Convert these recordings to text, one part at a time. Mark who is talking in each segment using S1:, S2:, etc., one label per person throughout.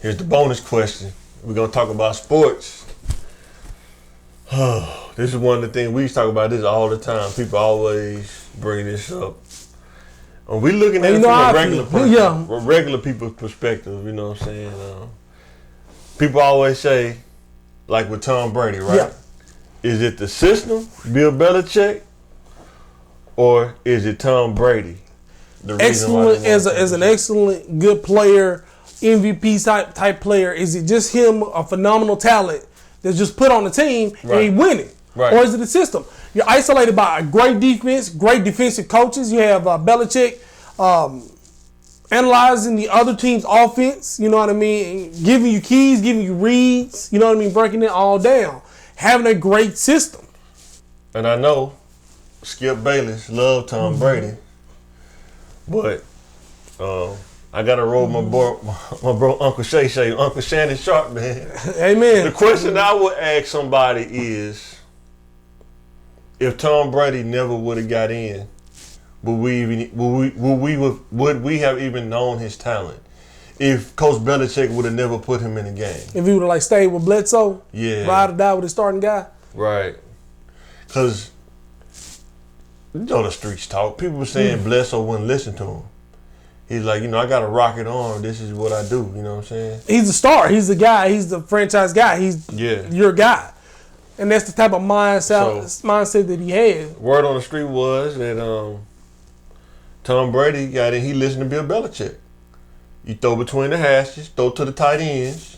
S1: Here's the bonus question. We're going to talk about sports. Oh, this is one of the things we talk about this all the time. People always bring this up. And we looking at it from a regular people's perspective, you know what I'm saying? People always say, like with Tom Brady, right?
S2: Yeah.
S1: Is it the system, Bill Belichick, or is it Tom Brady?
S2: Excellent as an excellent, good player, MVP type player. Is it just him, a phenomenal talent that's just put on the team and he winning?
S1: Right.
S2: Or is it the system? You're isolated by a great defense, great defensive coaches. You have Belichick analyzing the other team's offense, you know what I mean, and giving you keys, giving you reads, you know what I mean, breaking it all down. Having a great system.
S1: And I know Skip Bayless loved Tom Brady, but I got to roll my bro Uncle Uncle Shannon Sharp, man.
S2: Amen.
S1: The question I would ask somebody is, if Tom Brady never would have got in, would we have even known his talent? If Coach Belichick would have never put him in the game.
S2: If he would have stayed with Bledsoe, ride or die with his starting guy.
S1: Right. Because you know the streets talk. People were saying Bledsoe wouldn't listen to him. He's like, I got a rocket arm. This is what I do. You know what I'm saying? He's
S2: the star. He's the guy. He's the franchise guy. He's your guy. And that's the type of mindset that he had.
S1: Word on the street was that Tom Brady got in. He listened to Bill Belichick. You throw between the hashes, throw to the tight ends.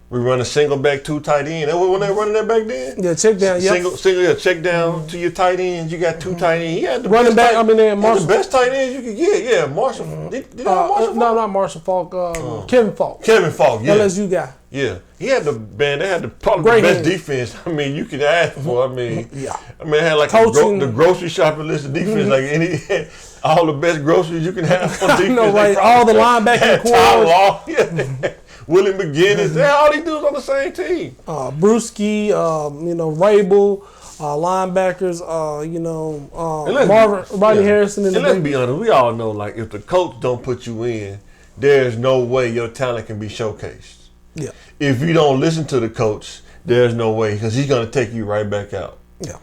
S1: We run a single back, 2 tight ends. That was when they were running that back then?
S2: Yeah, check down.
S1: Single, check down to your tight ends. You got 2 tight ends. He had the
S2: running back. Marshall.
S1: The best tight ends you could get. Yeah, Marshall. Did Marshall?
S2: No, not Marshall Falk. Kevin Falk.
S1: Kevin Falk. Yeah.
S2: LSU guy.
S1: Yeah, he had they had probably the best defense. I mean, you could ask for. It had like the grocery shopping list of defense, like all the best groceries you can have on defense.
S2: No, right? All the linebacking core.
S1: Willie McGinnis, all these dudes on the same team.
S2: Brewski, Rabel, linebackers, Rodney Harrison.
S1: And let's be honest, we all know, like, if the coach don't put you in, there's no way your talent can be showcased.
S2: Yeah.
S1: If you don't listen to the coach, there's no way, because he's going to take you right back out.
S2: Yeah.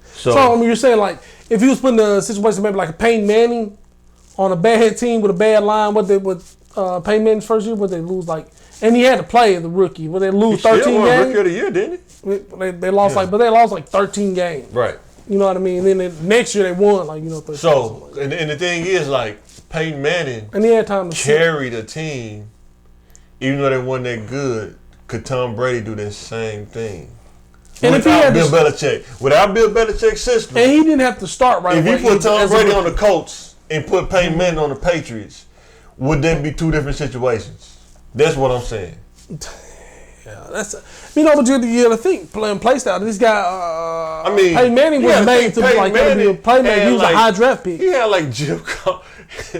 S2: So you're saying, like, if he was put in a situation maybe like a Peyton Manning on a bad team with a bad line, Peyton Manning's first year, would they lose and he had to play as a rookie. Would they lose 13 games? He won
S1: Rookie of the Year, didn't he?
S2: They lost but they lost 13 games.
S1: Right.
S2: You know what I mean? And then next year they won 13.
S1: So, and the thing is, like, Peyton Manning
S2: and he had time to
S1: carried a team, even though they weren't that good. Could Tom Brady do that same thing? And without Bill Belichick's system.
S2: And he didn't have to start right away.
S1: If you put Tom Brady on the Colts and put Peyton Manning on the Patriots, would that be 2 different situations? That's what I'm saying.
S2: Yeah, that's but you gotta think play style. This guy, Peyton Manning was made to be a playmaker. He was a high draft pick.
S1: He had like Jim.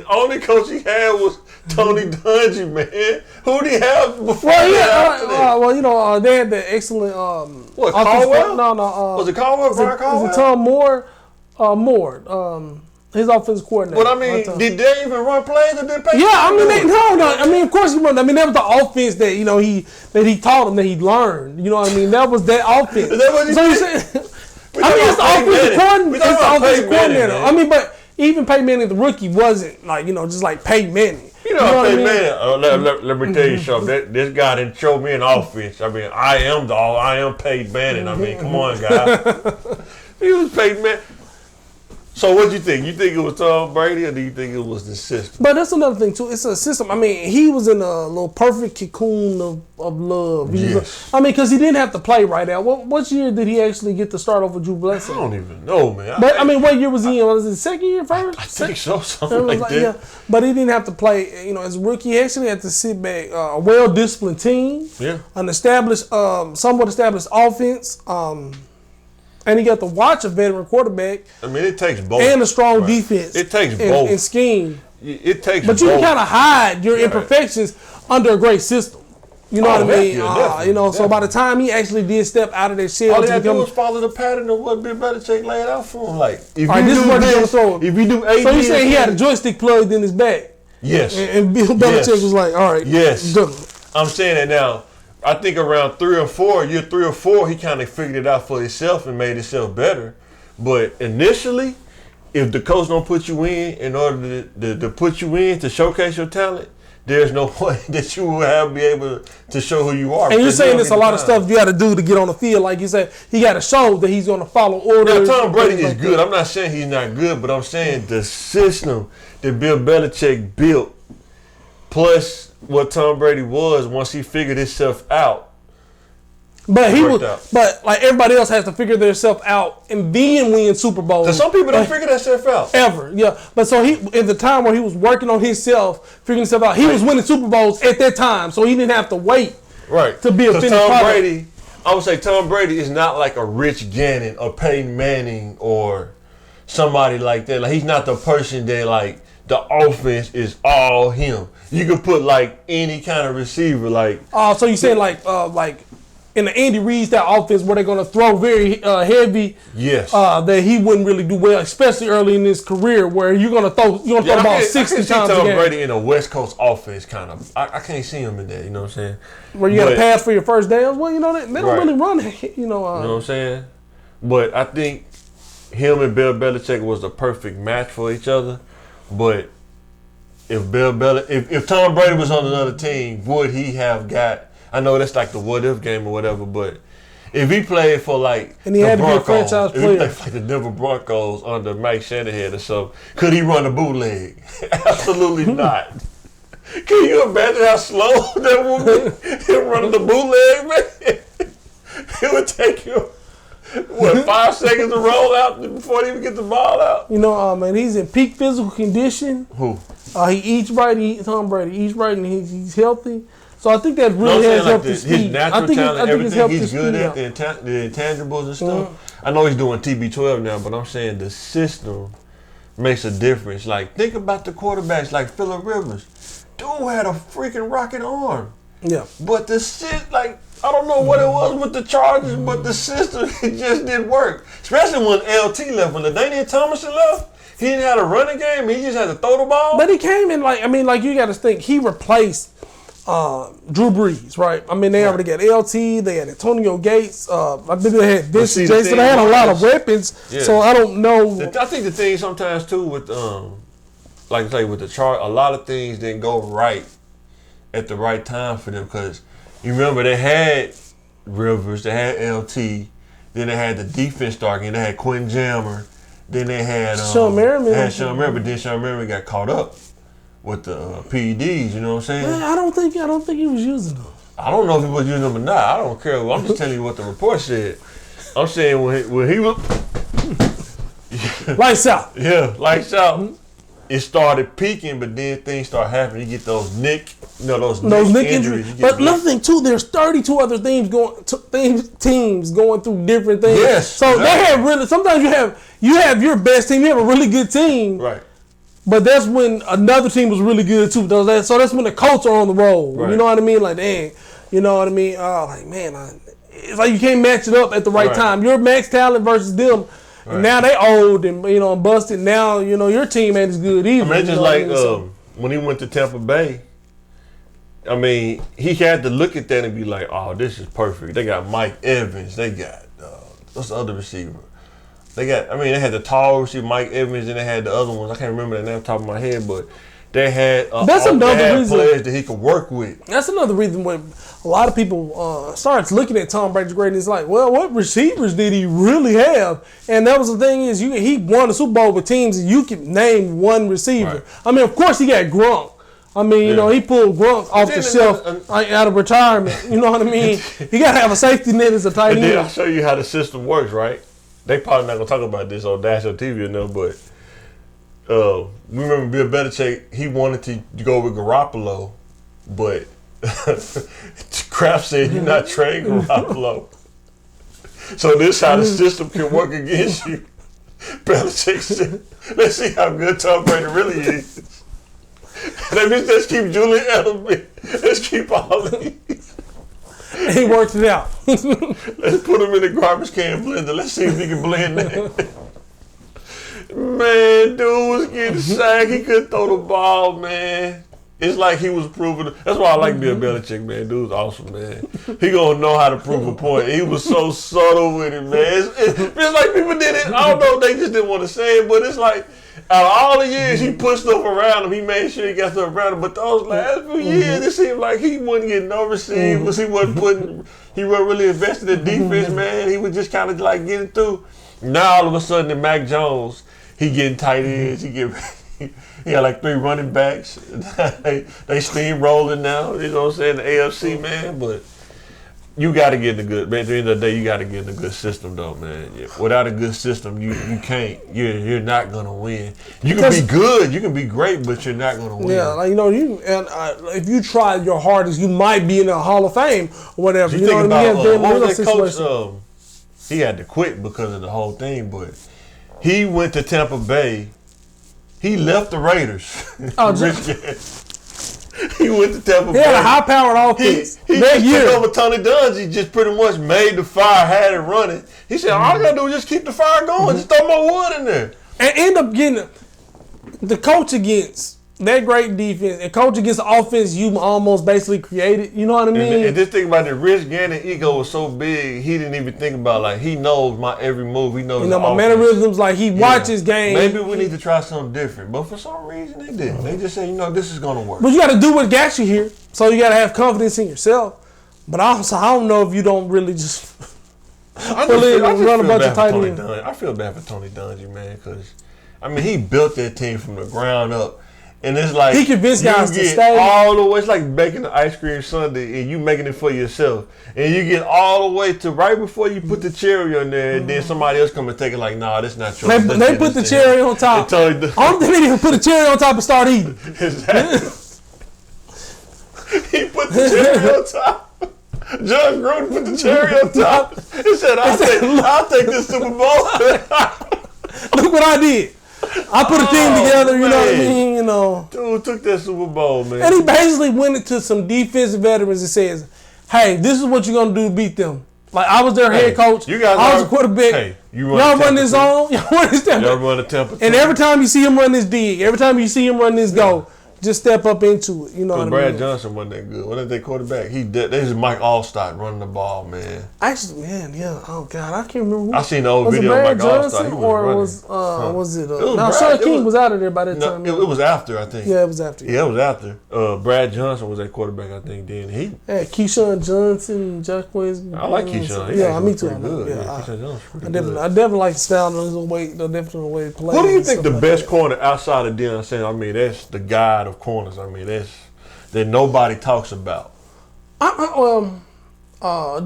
S1: Only coach he had was Tony Dungy, man. Who did he have before?
S2: They had the excellent.
S1: Caldwell?
S2: No.
S1: Was it Caldwell? Brian Caldwell?
S2: Was it Tom Moore? His offensive coordinator.
S1: But did they even run plays or did Peyton?
S2: Yeah, of course he run. That was the offense that he taught him, that he learned. You know what I mean? That was that offense.
S1: Is that what you said?
S2: It's the offensive coordinator. But even Peyton Manning, the rookie, wasn't just like Peyton Manning.
S1: Peyton Manning. Let me tell you something. This guy didn't show me an offense. I am Peyton Manning. Come on, guys. He was Peyton Manning. So what do you think? You think it was Tom Brady, or do you think it was the system?
S2: But that's another thing too. It's a system. He was in a little perfect cocoon of love. Because he didn't have to play right now. What year did he actually get to start over Drew Bledsoe?
S1: I don't even know, man.
S2: But what year was he in? Was it second year first?
S1: I think so, something like that. Yeah.
S2: But he didn't have to play. As a rookie, he actually had to sit back. A well-disciplined team.
S1: Yeah.
S2: An established, somewhat established offense. And he got to watch a veteran quarterback.
S1: It takes both.
S2: And a strong defense.
S1: It takes both.
S2: And scheme.
S1: It takes
S2: both. But you can kind of hide your imperfections under a great system. You know what I mean?
S1: Definitely.
S2: So by the time he actually did step out of that shell,
S1: all he had to do was follow the pattern of what Bill Belichick laid out for him. Like, if you do A,
S2: so you saying he had a joystick plugged in his back?
S1: Yes.
S2: And Bill Belichick was like, all right.
S1: Yes. I'm saying that now. I think around year 3 or 4, he kind of figured it out for himself and made himself better. But initially, if the coach don't put you in order to put you in to showcase your talent, there's no way that you will be able to show who you are.
S2: And you're saying there's a lot of stuff you got to do to get on the field. Like you said, he got to show that he's going to follow orders.
S1: Now, Tom Brady is good. I'm not saying he's not good, but I'm saying the system that Bill Belichick built, plus what Tom Brady was once he figured himself out.
S2: But but like everybody else has to figure themselves out and then win Super Bowls.
S1: Because some people don't figure themselves out
S2: ever. Yeah, but so he at the time where he was working on himself, figuring himself out, he was winning Super Bowls at that time, so he didn't have to wait.
S1: Right.
S2: To be a finished
S1: Tom
S2: product.
S1: Brady, I would say Tom Brady is not like a Rich Gannon or Peyton Manning or somebody like that. Like he's not the person that like the offense is all him. You could put like any kind of receiver like.
S2: So you saying like in the Andy Reid style offense where they're going to throw very heavy.
S1: Yes.
S2: That he wouldn't really do well, especially early in his career, where you're going to throw the ball 60 times a game. I can see
S1: Tom Brady in a West Coast offense kind of. I can't see him in that. You know what I'm saying?
S2: Where you got to pass for your first downs. Well, you know they don't really run. You know
S1: what I'm saying? But I think him and Bill Belichick was the perfect match for each other. But if Tom Brady was on another team, would he have got? I know that's like the what if game or whatever, but if he played for like
S2: and he
S1: the
S2: had
S1: Broncos,
S2: to be a franchise player.
S1: If he played for like the Denver Broncos under Mike Shanahan or something, could he run a bootleg? Absolutely not. Can you imagine how slow that would be? Him running the bootleg, man. It would take you 5 seconds to roll out before he even get the ball out.
S2: You know, man, he's in peak physical condition.
S1: Who?
S2: He eats right. Tom Brady eats right, and he's healthy. So I think that really has helped his speed.
S1: His natural talent, everything he's good at, the intangibles and stuff. Mm-hmm. I know he's doing TB12 now, but I'm saying the system makes a difference. Like, think about the quarterbacks like Phillip Rivers. Dude had a freaking rocket arm.
S2: Yeah.
S1: But the like, I don't know what it was with the Chargers, but the system, it just didn't work. Especially when LT left, when LaDainian Tomlinson left. He didn't have a running game. He just had to throw the ball.
S2: But he came in you got to think, he replaced Drew Brees, right? I mean, they already got LT, they had Antonio Gates, I think they had Vincent Jason. They had a lot of weapons, so I don't know.
S1: I think the thing sometimes too with, like I say, with the chart, a lot of things didn't go right at the right time for them because you remember they had Rivers, they had LT, then they had the defense starting, they had Quinn Jammer, then they had
S2: Sean Merriman.
S1: But then Sean Merriman got caught up with the PEDs, you know what I'm saying?
S2: Man, I don't think he was using them.
S1: I don't know if he was using them or not. I don't care. I'm just telling you what the report said. I'm saying when he was
S2: lights out.
S1: Yeah, lights out. Mm-hmm. It started peaking, but then things start happening. You get those neck injuries.
S2: But another thing too, there's 32 other teams going through different things.
S1: Yes.
S2: So exactly. They have really. Sometimes you have your best team. You have a really good team.
S1: Right.
S2: But that's when another team was really good too. So that's when the Colts are on the roll. Right. You know what I mean? Like, dang, you know what I mean? Like, man, it's like you can't match it up at the right time. Your max talent versus them. Right. And now they old and busted. Now your team ain't as good either.
S1: I mean, just like when he went to Tampa Bay. I mean, he had to look at that and be like, "Oh, this is perfect." They got Mike Evans. They got what's the other receiver? They had the tall receiver, Mike Evans, and they had the other ones. I can't remember the name off the top of my head, but they had players that he could work with.
S2: That's another reason when a lot of people starts looking at Tom Brady's greatness like, well, what receivers did he really have? And that was the thing is, he won the Super Bowl with teams, and you can name one receiver. Right. I mean, of course, he got Gronk. I mean, he pulled Gronk off the shelf out of retirement. You know what I mean? You got to have a safety net as a tight end.
S1: Then I'll show you how the system works, right? They probably not going to talk about this on national TV or no, but we remember Bill Belichick, he wanted to go with Garoppolo, but Kraft said, "You're not trading Garoppolo." So this is how the system can work against you. Belichick said, "Let's see how good Tom Brady really is. Let's keep Julian Edelman. Let's keep all these."
S2: He worked it out.
S1: Let's put him in the garbage can blender. Let's see if he can blend that. Man, dude was getting sacked. He couldn't throw the ball, man. It's like he was proving. That's why I like Bill Belichick, man. Dude's awesome, man. He gonna know how to prove a point. He was so subtle with it, man. It's like people did it. I don't know if they just didn't want to say it, but it's like out of all the years he put stuff around him, he made sure he got stuff around him. But those last few years, it seemed like he wasn't getting no receivers. He wasn't really invested in defense, man. He was just kind of like getting through. Now all of a sudden, in Mac Jones, he getting tight ends. He got like 3 running backs. they steamrolling now. You know what I'm saying? The AFC, man. But you got to get in a good, man. At the end of the day, you got to get in a good system, though, man. Without a good system, you can't. You're not gonna win. You can be good, you can be great, but you're not gonna win.
S2: Yeah, like if you try your hardest, you might be in the Hall of Fame or whatever. You know what I mean?
S1: What was that coach? He had to quit because of the whole thing, but he went to Tampa Bay. He left the Raiders. He went to Tampa Bay.
S2: He had a high-powered offense.
S1: He took over Tony Dungy, just pretty much made the fire, had it running. He said, all I got to do is just keep the fire going. Just throw more wood in there.
S2: And end up getting the coach against that great defense and coach against the offense you almost basically created. You know what I mean?
S1: And just think about the Rich Gannon ego was so big, he didn't even think about, like, he knows my every move. He knows
S2: my mannerisms, like he watches games.
S1: Maybe we need to try something different. But for some reason, they didn't. They just said, this is going to work.
S2: But you got to do what got you here. So you got to have confidence in yourself. But also, I don't know if you don't really just run a bunch of tight ends.
S1: I feel bad for Tony Dungy, man, because, he built that team from the ground up. And it's like
S2: he convinced guys to stay
S1: all the way. It's like baking an ice cream sundae and you making it for yourself. And you get all the way to right before you put the cherry on there, and then somebody else come and take it like, nah, that's not true.
S2: They put the cherry on top. I don't think they even put the cherry on top and start eating.
S1: Exactly. He put the cherry on top. John Gruden put the cherry on top. He said, I'll take this Super Bowl.
S2: Look what I did. I put a team together, you know what I mean?
S1: Dude took that Super Bowl, man.
S2: And he basically went into some defensive veterans and says, hey, this is what you're going to do to beat them. Like, I was their head coach. I was a quarterback. Hey, y'all run this on. Y'all run this tempo.
S1: Y'all run the tempo.
S2: And every time you see him run this dig, every time you see him run this go, just step up into it. You know what I mean?
S1: Brad Johnson wasn't that good. Wasn't that quarterback? This is Mike Allstott running the ball, man.
S2: Actually, man, yeah. Oh God, I can't remember.
S1: I seen the old video of Mike Allstott. He was running.
S2: Was it? No, Sean King was out of there by that time.
S1: It was after, I think.
S2: Yeah, it was after.
S1: Yeah, it was after. Brad Johnson was that quarterback, I think. Then he.
S2: Yeah, Keyshawn Johnson, Jacquez.
S1: I like Keyshawn.
S2: Yeah, me too.
S1: Good.
S2: Yeah,
S1: Keyshawn Johnson pretty good.
S2: I definitely like the style and the way he plays.
S1: Who do you think the best corner outside of Deion Sanders? That's the god of corners. That nobody talks about.
S2: Do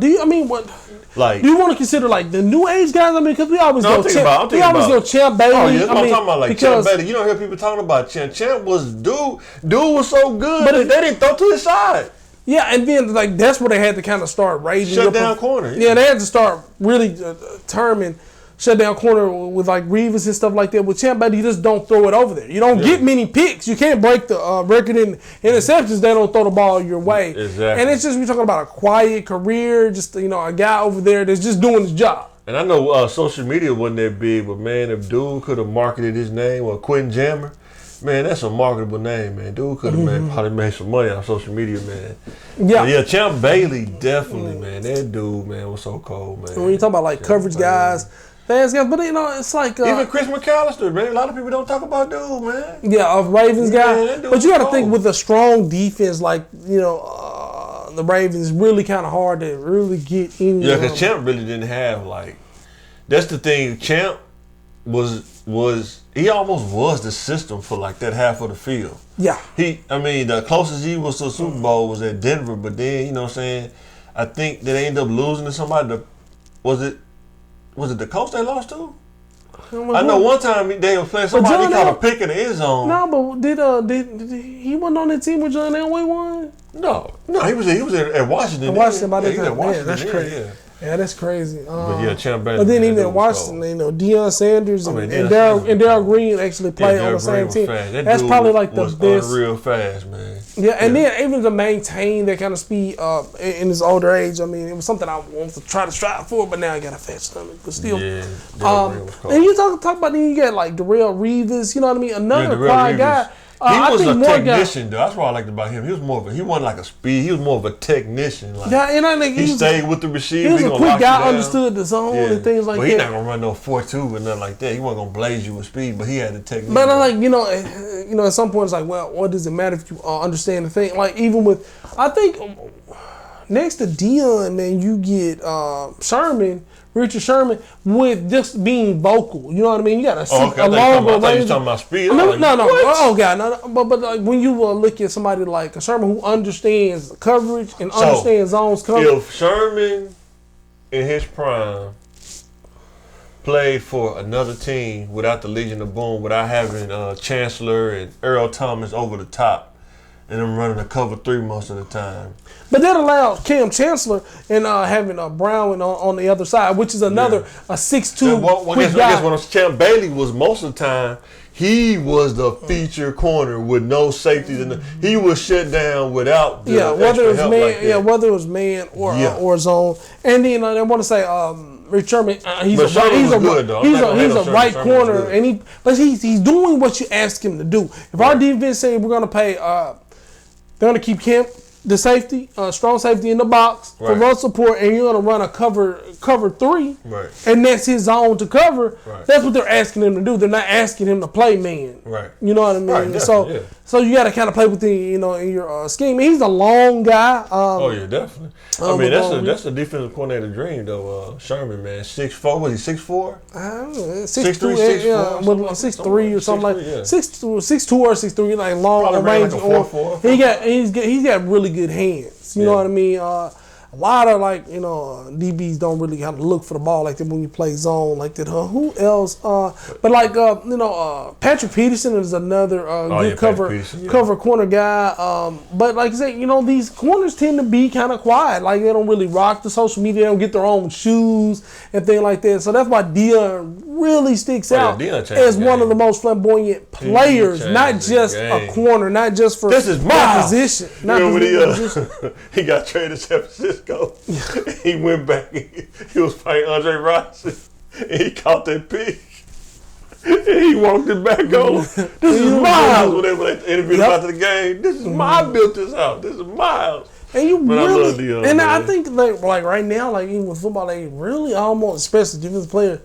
S2: you want to consider like the new age guys? Because we always go Champ Bailey.
S1: Oh yeah, I'm talking about like Champ Bailey. You don't hear people talking about Champ. Champ was dude was so good, but they didn't throw to his side.
S2: Yeah, and then like that's where they had to kind of start raising
S1: shut down corner.
S2: Yeah, they had to start really determine shut down corner with like Reeves and stuff like that. With Champ Bailey, you just don't throw it over there. You don't get many picks. You can't break the record in interceptions. They don't throw the ball your way.
S1: Exactly.
S2: And it's just, we're talking about a quiet career, just, a guy over there that's just doing his job.
S1: And I know social media wasn't that big, but man, if dude could have marketed his name or Quentin Jammer, man, that's a marketable name, man. Dude could have probably made some money on social media, man.
S2: Yeah.
S1: But yeah, Champ Bailey, definitely, man. That dude, man, was so cold, man.
S2: When you talk about like coverage guys, fast guys, but it's like
S1: even Chris McAllister, man. A lot of people don't talk about dude, man.
S2: Yeah, of Ravens guy. But you got to think with a strong defense, like the Ravens, really kind of hard to really get in.
S1: Yeah, because Champ really didn't have that's the thing. Champ was he almost was the system for like that half of the field.
S2: Yeah.
S1: The closest he was to the Super Bowl was at Denver, but then you know what I'm saying. I think that they ended up losing to somebody. Was it the coach they lost to? I know one time they were playing somebody he caught a pick in the end zone.
S2: No, but did he wasn't on that team with John Elway won?
S1: No, he was at Washington.
S2: Washington by that time. Yeah, that's crazy. Yeah, that's crazy.
S1: But yeah, Champ Bailey.
S2: But then even in Washington, Deion Sanders and Darryl Green actually play on the same team. That's probably like the best.
S1: Real fast, man.
S2: Yeah, and then even to maintain that kind of speed in his older age, it was something I wanted to try to strive for, but now I got a fat stomach. But still,
S1: yeah,
S2: and you talk about then you got like Darrelle Revis, you know what I mean? Another quiet guy.
S1: was a technician, though. That's what I liked about him. He was more of he wasn't like a speed. He was more of a technician. Like,
S2: yeah, and I think
S1: he stayed with the receiver.
S2: He was a quick guy, understood the zone and things like that.
S1: But he's not gonna run no 4.2 or nothing like that. He wasn't gonna blaze you with speed, but he had the technique.
S2: But I like, at some point it's like, well, what does it matter if you understand the thing? Like even with, I think next to Dion, man, you get Richard Sherman, with just being vocal. You know what I mean? You got a longer range. I thought you talking about speed. No. Oh God, no. But like, when you look at somebody like Sherman who understands coverage and understands zones coverage.
S1: If Sherman in his prime played for another team without the Legion of Boom, without having Chancellor and Earl Thomas over the top, and them running a cover 3 most of the time.
S2: But that allows Cam Chancellor and having Brown on the other side, which is another a 6'2" quick guy.
S1: I guess when Champ Bailey was most of the time, he was the feature corner with no safeties, and he was shut down without
S2: whether it was man or zone. And then I want to say Rich Sherman, he's a right corner, and he's doing what you ask him to do. If our defense say we're gonna pay, they're gonna keep Kemp, the safety, strong safety in the box for run support, and you're gonna run a cover 3, and that's his zone to cover. That's what they're asking him to do. They're not asking him to play man. You know what I mean? So you got to kind of play within in your scheme. He's a long guy.
S1: Definitely. I mean, that's a defensive coordinator dream though. Sherman, man, 6'4", was he 6'4"?
S2: 6'3", 6'3" or something like 6'2" or 6'3", like long range. He's got really good hands. You know what I mean? A lot of DBs don't really have to look for the ball like that when you play zone like that. Who else? But Patrick Peterson is another good cover corner guy. But like I said, these corners tend to be kind of quiet. Like they don't really rock the social media. They don't get their own shoes and things like that. So that's why Dion really sticks out as one of the most flamboyant players, not just a corner, not just for
S1: this is my
S2: position.
S1: He got traded to San Francisco. He went back. He was fighting Andre Rison, and he caught that pick. And he walked it back on. This is Miles. Whenever they interviewed him after the game, this is I built this out. This is Miles.
S2: And you I think like right now, like even with football, they really almost, especially defensive players,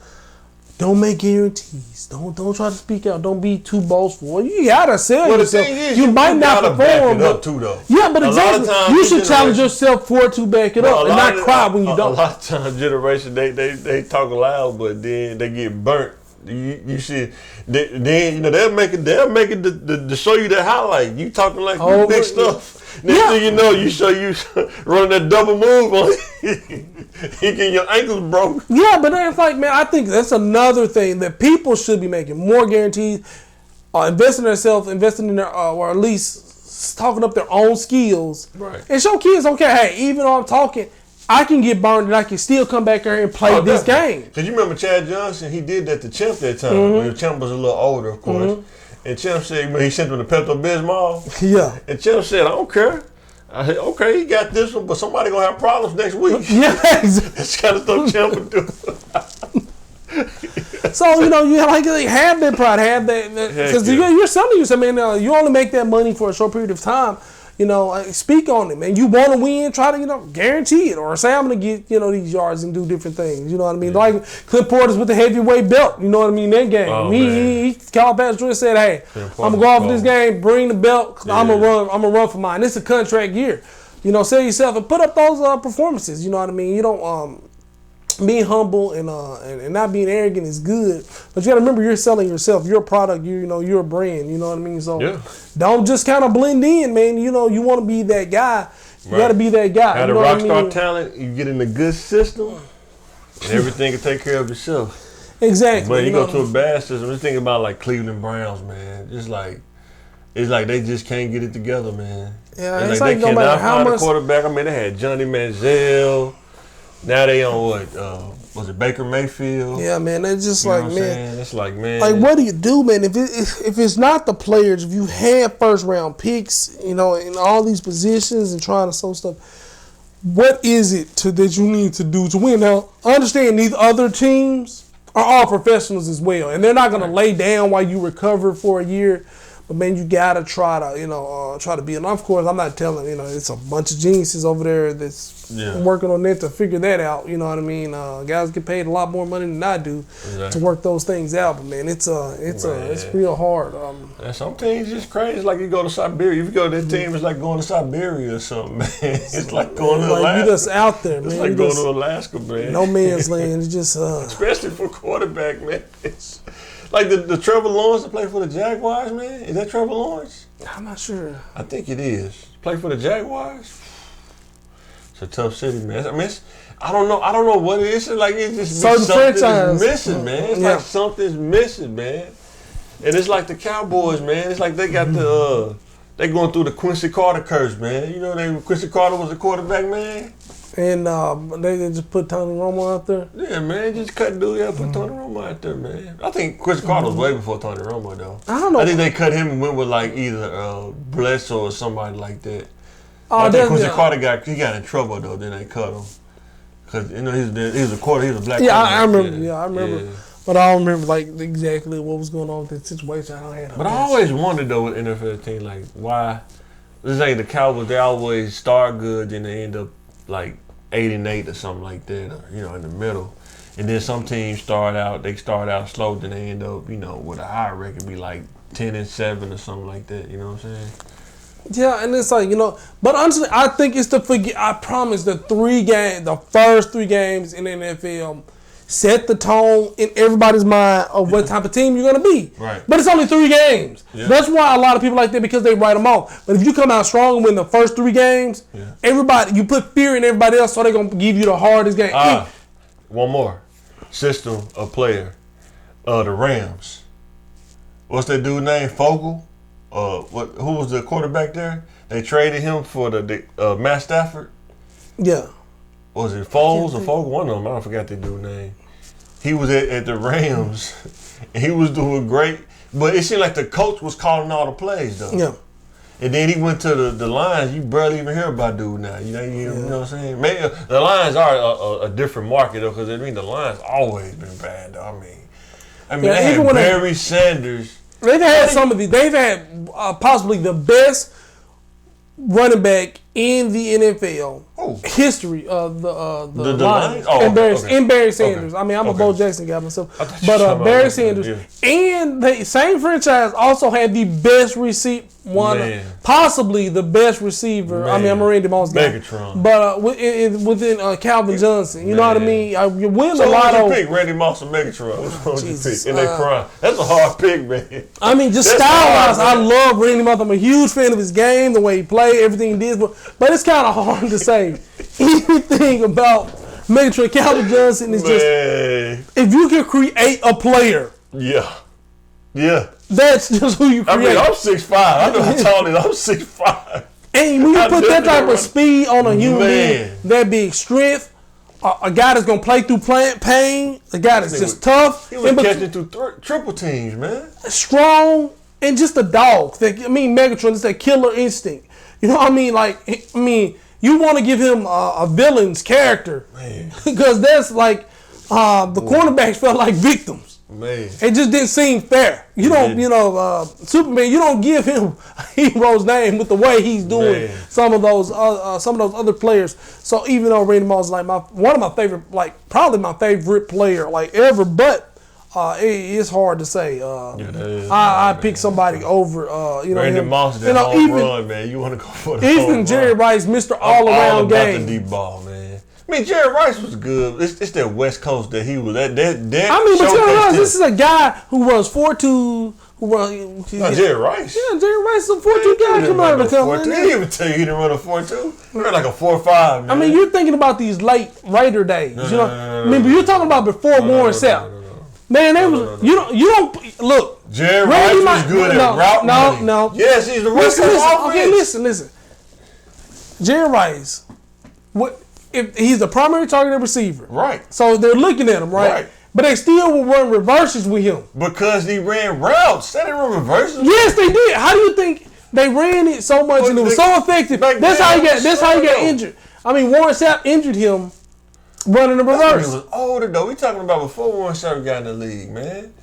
S2: don't make guarantees. Don't try to speak out. Don't be too boastful. You gotta sell yourself. You might not perform, but
S1: too though.
S2: Yeah, but exactly. You should challenge yourself for it to back it up and not cry when you don't.
S1: A lot of times, generation they talk loud, but then they get burnt. You see, they'll make it to show you that highlight. You talking like you big stuff. Next thing you know, you running that double move on. He get your ankles broke.
S2: Yeah, but it's like, man, I think that's another thing that people should be making more guarantees, investing in themselves, investing in their, or at least talking up their own skills, and show kids, okay, hey, even though I'm talking, I can get burned and I can still come back here and play this game.
S1: Because you remember Chad Johnson, he did that to Champ that time. When Champ was a little older, of course. And Champ said, he sent him to Pepto-Bismol.
S2: Yeah.
S1: And Champ said, I don't care. I said, okay, he got this one, but somebody going to have problems next week.
S2: Yeah, exactly.
S1: That's kind of stuff Champ would do.
S2: So, you have that pride, have that. Because you're selling yourself, man. You only make that money for a short period of time. Speak on it, man. You want to win, try to, guarantee it. Or say, I'm going to get, these yards and do different things. You know what I mean? Yeah. Like Clint Porter's with the heavyweight belt. You know what I mean? That game. He called Patrick and said, hey, I'm going to go off this game, bring the belt, because I'm going to run for mine. This is a contract year. Sell yourself and put up those performances. You know what I mean? You don't, being humble and not being arrogant is good, but you got to remember you're selling yourself, your product, you're a brand, you know what I mean? So don't just kind of blend in, man. You want to be that guy. You got to be that guy.
S1: Have the rock star talent, you get in a good system, and everything can take care of itself.
S2: Exactly.
S1: But you go to a bad system, just think about like Cleveland Browns, man. It's like they just can't get it together, man.
S2: Yeah,
S1: it's like they cannot find a quarterback. I mean, they had Johnny Manziel. Now they on what? Was it Baker Mayfield?
S2: Yeah, man. They just man.
S1: It's like, man.
S2: Like, what do you do, man? If it's not the players, if you have first round picks, in all these positions and trying to sow stuff, what is it that you need to do to win? Now, understand these other teams are all professionals as well, and they're not going to lay down while you recover for a year. But man, you gotta try to be. And of course, I'm not telling it's a bunch of geniuses over there that's working on that to figure that out. You know what I mean? Guys get paid a lot more money than I do to work those things out. But man, it's real hard.
S1: Some teams just crazy. It's like you go to Siberia. If you go to that team, it's like going to Siberia or something, man. It's like going to Alaska.
S2: You just out there, man.
S1: It's like going to Alaska, man.
S2: No man's land. It's just
S1: especially for quarterback, man. It's like the Trevor Lawrence that played for the Jaguars, man. Is that Trevor Lawrence?
S2: I'm not sure.
S1: I think it is. Play for the Jaguars. It's a tough city, man. I mean, I don't know what it is. It's like it's just something's missing, man. It's like something's missing, man. And it's like the Cowboys, man. It's like they got they going through the Quincy Carter curse, man. You know, Quincy Carter was a quarterback, man. And
S2: they just put Tony Romo out there?
S1: Yeah, man. Just cut dude out, put Tony Romo out there, man. I think Quincy Carter was way before Tony Romo, though.
S2: I don't know.
S1: I think they cut him and went with like either Bledsoe or somebody like that. I think Quincy Carter got in trouble, though. Then they cut him. Because, he was a quarter. He was a black quarterback.
S2: I remember. Yeah, I remember. Yeah. But I don't remember like exactly what was going on with that situation.
S1: But I always wondered though with NFL team, like why let's say the Cowboys, they always start good, then they end up like 8-8 or something like that, or in the middle. And then some teams start out slow, then they end up, with a high record, be like 10-7 or something like that. You know what I'm saying?
S2: Yeah, and it's like, but honestly, I think it's I promise the first 3 games in the NFL set the tone in everybody's mind of what type of team you're going to be.
S1: Right.
S2: But it's only 3 games. Yeah. That's why a lot of people like that, because they write them off. But if you come out strong and win the first 3 games, you put fear in everybody else, so they're going to give you the hardest game.
S1: One more. System of player. The Rams. What's that dude's name? Fogel? Who was the quarterback there? They traded him for the Matt Stafford.
S2: Yeah.
S1: Was it Foles or Fogel? One of them. I forgot the dude's name. He was at the Rams. And he was doing great. But it seemed like the coach was calling all the plays, though.
S2: Yeah.
S1: And then he went to the Lions. You barely even hear about dude now. You know what I'm saying? Maybe the Lions are a different market, though, because the Lions always been bad, though. I mean, they had Barry Sanders.
S2: They've had possibly the best running back in the NFL history of the Lions. And Barry Sanders. Okay. I mean, I'm a Bo Jackson guy myself. But Barry Sanders. Yeah. And the same franchise also had the best possibly the best receiver. Man. I mean, I'm a Randy Moss guy.
S1: Megatron.
S2: But within Calvin Johnson. You know what I mean? You win
S1: the
S2: lotto.
S1: Pick Randy Moss or Megatron. Which one would you pick in that prime? That's a hard pick, man.
S2: I mean, just style-wise, I love Randy Moss. I'm a huge fan of his game, the way he played, everything he did. But it's kind of hard to say anything about Megatron. Calvin Johnson is just, if you can create a player.
S1: Yeah.
S2: That's just who you create.
S1: I mean, I'm 6'5". I know how tall it is. I'm 6'5".
S2: And when you put that type of speed on a human being, that big strength, a guy that's going to play through pain, a guy that's just tough.
S1: He was catching through triple teams, man.
S2: Strong, and just a dog. Megatron is that killer instinct. You know what I mean? You want to give him a villain's character. Man. Because that's like, the cornerbacks felt like victims.
S1: Man.
S2: It just didn't seem fair. Superman, you don't give him a hero's name with the way he's doing some of those other players. So even though Randy Moss is like one of my favorite, probably my favorite player ever, but it's hard to say. I pick somebody over.
S1: Randy Moss did home run, man. You want to go for the
S2: even Jerry Rice, Mr. All-Around game.
S1: About the deep ball, man. I mean, Jerry Rice was good. It's that West Coast that he was. But
S2: Jerry Rice, this is a guy who runs 4.2.
S1: Jerry Rice.
S2: Yeah, Jerry Rice is a 4.2 guy coming out of the company.
S1: He didn't even tell you he didn't run a 4.2. He ran like a 4.5.
S2: I mean, you're thinking about these late Raider days. But you're talking about before Warren Sapp. Man, you don't look.
S1: Jerry Rice was good at route running. No. Yes, he's the West Coast offense.
S2: Okay, listen. Jerry Rice, if he's the primary targeted receiver.
S1: Right.
S2: So they're looking at him, right? But they still will run reverses with him.
S1: Because he ran routes. They didn't run reverses.
S2: Yes, they did. How do you think they ran it so much and it was so effective? That's how he got injured. I mean, Warren Sapp injured him running the reverse.
S1: He was older, though. We talking about before Warren Sapp got in the league, man.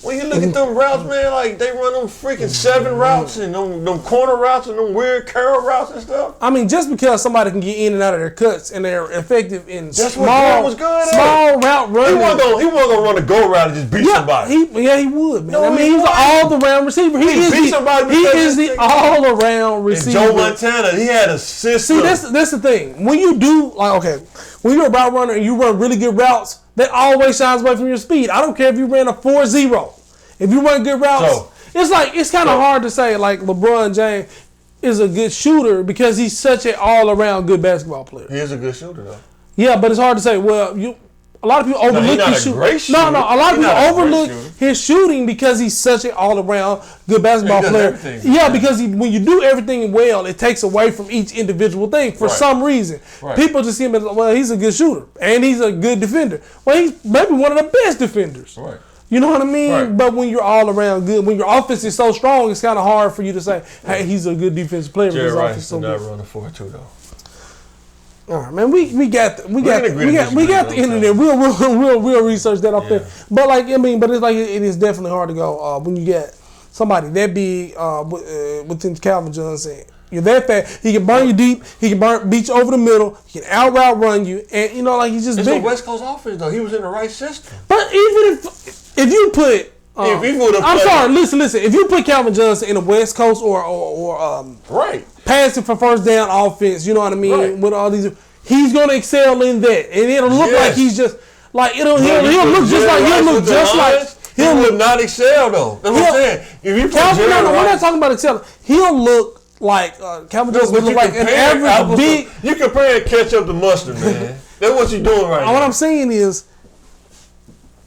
S1: when you look at them routes, man, like they run them freaking 7 routes and them corner routes and them weird curl routes and stuff.
S2: I mean, just because somebody can get in and out of their cuts and they're effective in
S1: that's
S2: small route running.
S1: He wasn't gonna run a go route and just beat somebody.
S2: He would, man. No, I mean, he's an all-around receiver. He is the all-around receiver.
S1: And Joe Montana, he had a system.
S2: See, that's the thing. When you do, when you're a route runner and you run really good routes, that always shines away from your speed. I don't care if you ran a 4.0. If you run good routes, it's kind of hard to say like LeBron James is a good shooter because he's such an all-around good basketball player.
S1: He is a good shooter, though.
S2: Yeah, but it's hard to say. Well, a lot of people overlook his shooting. No, a lot of people overlook his shooting because he's such an all-around good basketball player. Because when you do everything well, it takes away from each individual thing for some reason. Right. People just see him as, well, he's a good shooter and he's a good defender. Well, he's maybe one of the best defenders. Right. You know what I mean? Right. But when you're all around good, when your offense is so strong, it's kind of hard for you to say, hey, he's a good defensive player.
S1: Jerry Rice did not run a 4.2 though.
S2: All right, man. We got the internet. We'll research that off there. But but it's like it is definitely hard to go when you get somebody that big within Calvin Johnson. You're that fast. He can burn you deep. He can beat you over the middle. He can out route run you, and he's just.
S1: It's a West Coast offense though. He was in the right system.
S2: But even if you put. Listen. If you put Calvin Johnson in a West Coast or passing for first down offense, you know what I mean? Right. With all these, he's gonna excel in that, and it'll look like he's just like he'll look just like
S1: he would not excel though. That's what I'm saying. If you
S2: we're not talking about excelling. He'll look like Calvin Johnson would look like an average big.
S1: You comparing ketchup to mustard, man. That's what you're doing right now.
S2: What I'm saying is,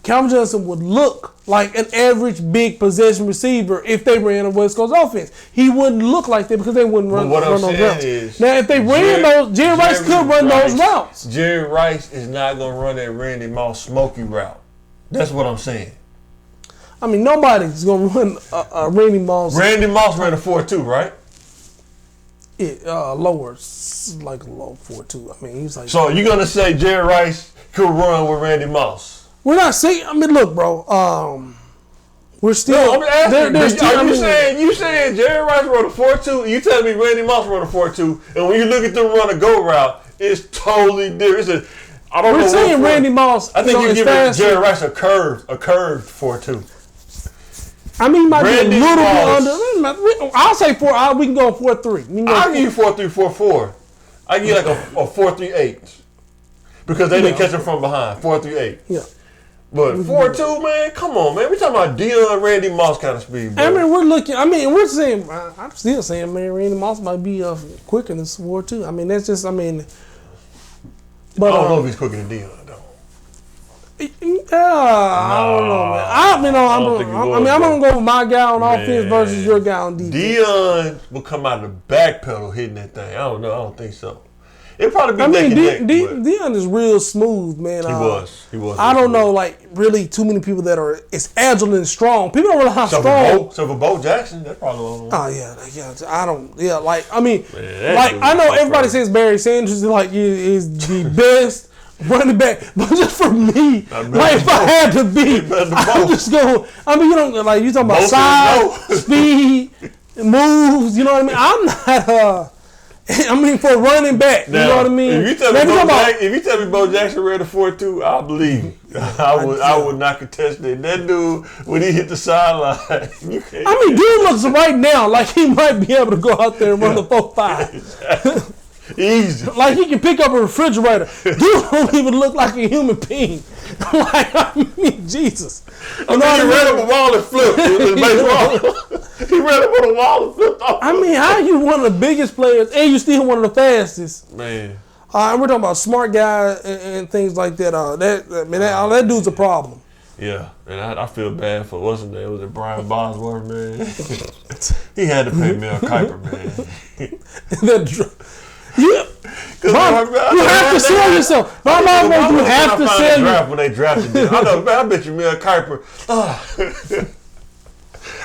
S2: Calvin Johnson would look like an average big possession receiver if they ran a West Coast offense. He wouldn't look like that because they wouldn't run those routes. Now, if they ran those, Jerry Rice could run those routes.
S1: Jerry Rice is not going to run that Randy Moss smoky route. That's what I'm saying.
S2: I mean, nobody's going to run a Randy Moss.
S1: Randy Moss ran a 4.2, right?
S2: Lower, like a low 4.2. I mean, he's like.
S1: So you're going to say Jerry Rice could run with Randy Moss?
S2: We're not saying. I mean, look, bro. We're still.
S1: No, I'm asking. You saying Jerry Rice wrote a 4.2? You telling me Randy Moss wrote a 4.2? And when you look at them run a go route, it's totally different.
S2: We're saying Randy Moss.
S1: I think you give Jerry Rice a curved 4.2.
S2: I mean, he might be a little bit under. I'll say 4. We can go 4.3.
S1: I'll give you 4.3, 4.4. I give you like a 4.38 because they didn't catch him from behind. 4.38.
S2: Yeah.
S1: But 4.2, man, come on, man. We talking about Deion, Randy Moss kind of speed, bro.
S2: I mean, we're saying, I'm still saying, man, Randy Moss might be quicker than 4.2. I mean, that's just,
S1: but I don't know if he's quicker than Deion, though.
S2: I don't know, man. I'm gonna go with my guy on offense versus your guy on defense.
S1: Deion will come out of the back pedal hitting that thing. I don't know. I don't think so. It'd probably be
S2: Deion is real smooth, man.
S1: He was.
S2: I don't know, really too many people that are as agile and strong. People don't realize how strong.
S1: So for Bo Jackson, that's probably one.
S2: Oh yeah. I know everybody says Barry Sanders is the best running back, but just for me, if I had to be, I'm just going. You talking about size, speed, moves. You know what I mean? I'm not. For running back,
S1: now,
S2: you know what I mean?
S1: If you tell me Bo Jackson ran a 4.2, I'll believe you. I would not contest that. That dude, when he hit the sideline,
S2: dude looks right now like he might be able to go out there and run the 4.5.
S1: Easy.
S2: Like he can pick up a refrigerator. Dude don't even look like a human being. Jesus.
S1: He ran up a wall and flipped. He ran up on a wall and flipped off.
S2: How you one of the biggest players and you still one of the fastest?
S1: Man.
S2: And we're talking about smart guys and things like that. That dude's a problem.
S1: Yeah, and I feel bad for what's his name? Was it Brian Bosworth, man? He had to pay Mel Kiper, man.
S2: You have to sell yourself. You have to sell yourself.
S1: When they drafted him. I know, man, I bet you Mel Kiper.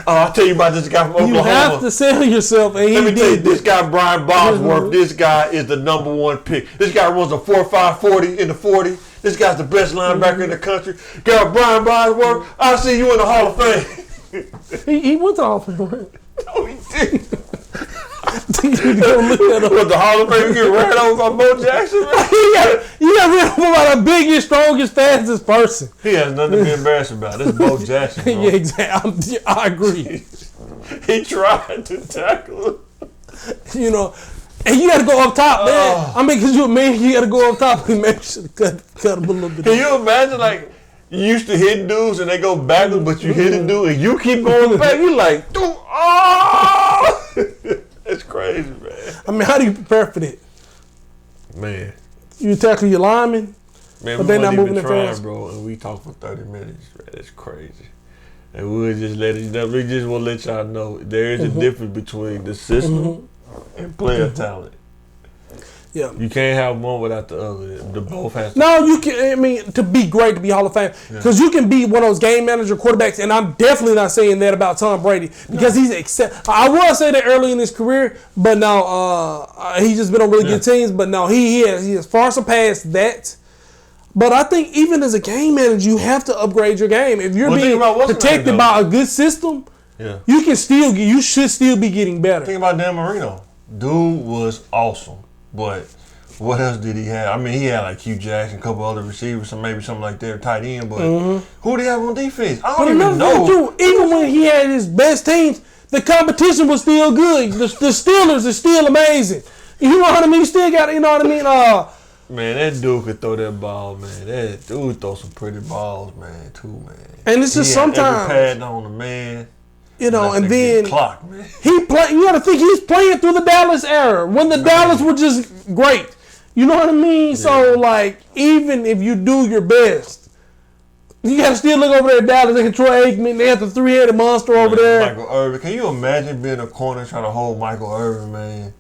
S1: I'll tell you about this guy from Oklahoma.
S2: You have to sell yourself. And
S1: Let me tell you, this guy, Brian Bosworth, this guy is the number 1 pick. This guy runs a 4.5 40 in the 40. This guy's the best linebacker in the country. Got Brian Bosworth. I'll see you in the Hall of
S2: Fame. he went to the Hall of Fame, right?
S1: No, he didn't. With the Hall of Fame, you get ran over by Bo Jackson, man.
S2: You got ran over by the biggest, strongest, fastest person.
S1: He has nothing to be embarrassed about. This is Bo Jackson, bro.
S2: Yeah, exactly. I agree.
S1: He tried to tackle him.
S2: You know, and you got to go up top, man. I mean, because you're a man, you got to go up top. Maybe you should have cut him a little bit.
S1: Can you imagine, like, you used to hit dudes and they go backwards, but you hit a dude and you keep going back? You like, dude, It's crazy, man.
S2: I mean, how do you prepare for that?
S1: Man.
S2: You tackle your linemen,
S1: man,
S2: but they're not moving that fast,
S1: bro. And we talk for 30 minutes, man. It's crazy. And we'll just we just want to let y'all know there is a difference between the system and player talent.
S2: Yeah,
S1: you can't have one without the other. The both has to.
S2: No, you can. I mean, to be great, to be Hall of Fame, because you can be one of those game manager quarterbacks, and I'm definitely not saying that about Tom Brady because he's I was say that early in his career, but no, he's just been on really good teams. But no, he has far surpassed that. But I think even as a game manager, you have to upgrade your game. If you're being protected by a good system, you should still be getting better.
S1: Think about Dan Marino. Dude was awesome. But what else did he have? I mean, he had like Hugh Jackson, a couple other receivers, maybe something like that, tight end. But who did he have on defense? I don't even know.
S2: Too, even when he had his best teams, the competition was still good. The Steelers are still amazing. You know what I mean? You still got, you know what I mean?
S1: Man, that dude could throw that ball, man. That dude throw some pretty balls, man, too, man.
S2: And it's just sometimes
S1: pad on the man.
S2: You know, and then
S1: clock, man.
S2: You got to think he's playing through the Dallas era when the Dallas were just great. You know what I mean? Yeah. So, like, even if you do your best, you got to still look over there at Dallas. They got Troy Aikman. They have the three-headed monster over there.
S1: Michael Irvin. Can you imagine being a corner trying to hold Michael Irvin, man?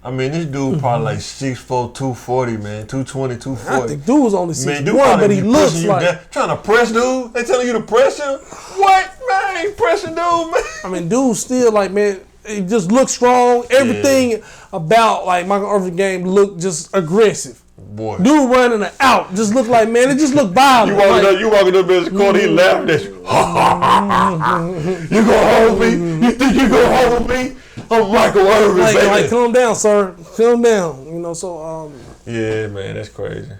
S1: I mean, this dude probably like 6'4", 240, man, 220, 240.
S2: I think dude was only 6'1", but he looks like
S1: trying to press dude. They telling you to press him. What, man? Ain't pressing dude, man.
S2: I mean, dude still like, man, he just looks strong. Everything about like Michael Irvin's game looked just aggressive.
S1: Boy,
S2: dude running an out just looked like, man, it just looked violent.
S1: You walking up in the corner, he laughing at you. You gonna hold me? You think you gonna hold me? I'm Michael Irvin, baby.
S2: Like, calm down, sir. Calm down. You know, so
S1: yeah, man, that's crazy.